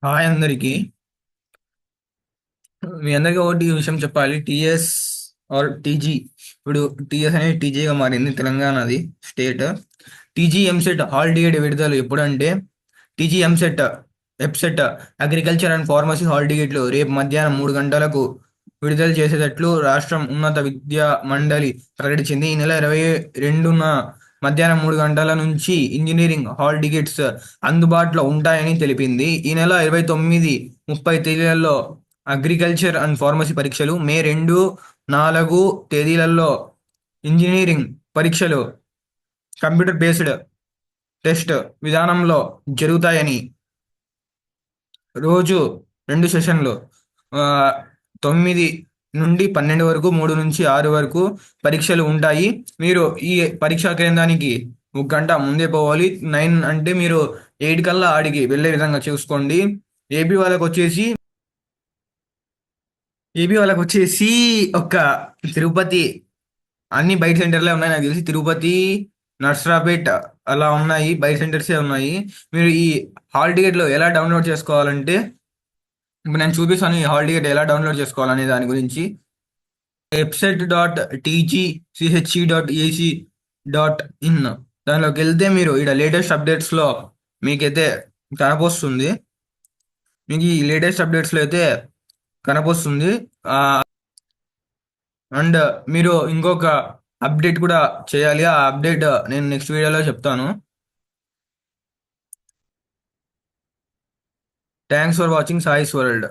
Hi అందరికి. మీ అందరికీ ఒకటి విషయం చెప్పాలి. టీఎస్ ఆర్ టీజీ, ఇప్పుడు టీఎస్ అనేది టీజీగా మారింది తెలంగాణది state. TG EMCET hall ticket విడుదల ఎప్పుడంటే టీజీ ఎంసెట్ వెబ్సెట్ అగ్రికల్చర్ అండ్ ఫార్మసీ హాల్ టికెట్లు రేపు మధ్యాహ్నం 3 గంటలకు విడుదల చేసేటట్లు రాష్ట్రం ఉన్నత విద్యా మండలి ప్రకటించింది. ఈ నెల 22న మధ్యాహ్నం 3 గంటల నుంచి ఇంజనీరింగ్ హాల్ టికెట్స్ అందుబాటులో ఉంటాయని తెలిపింది. ఈ నెల 29, 30 తేదీలలో అగ్రికల్చర్ అండ్ ఫార్మసీ పరీక్షలు, మే 2, 4 తేదీలలో ఇంజనీరింగ్ పరీక్షలు కంప్యూటర్ బేస్డ్ టెస్ట్ విధానంలో జరుగుతాయని, రోజు 2 సెషన్లు, ఆ, 9 నుండి 12 వరకు, 3 నుంచి 6 వరకు పరీక్షలు ఉంటాయి. మీరు ఈ పరీక్షా కేంద్రానికి 1 గంట ముందే పోవాలి. 9 అంటే మీరు 8 కల్లా ఆడికి వెళ్ళే విధంగా చూసుకోండి. ఏపీ వాళ్ళకి వచ్చేసి ఏపీ వాళ్ళకి వచ్చేసి ఒక తిరుపతి, అన్ని బయట సెంటర్లే ఉన్నాయి నాకు తెలిసి. తిరుపతి, నర్సరాపేట్ అలా ఉన్నాయి, బయట సెంటర్సే ఉన్నాయి. మీరు ఈ హాల్ టికెట్లు ఎలా డౌన్లోడ్ చేసుకోవాలంటే, ఇప్పుడు నేను చూపిస్తాను ఈ హాల్ టికెట్ ఎలా డౌన్లోడ్ చేసుకోవాలనే దాని గురించి. website.tgchc.ac.in దానిలోకి వెళ్తే మీరు ఇక్కడ లేటెస్ట్ అప్డేట్స్లో మీకైతే కనపొస్తుంది. మీకు ఈ లేటెస్ట్ అప్డేట్స్లో అయితే కనపొస్తుంది. అండ్ మీరు ఇంకొక అప్డేట్ కూడా చేయాలి. ఆ అప్డేట్ నేను నెక్స్ట్ వీడియోలో చెప్తాను. Thanks for watching Sai's world.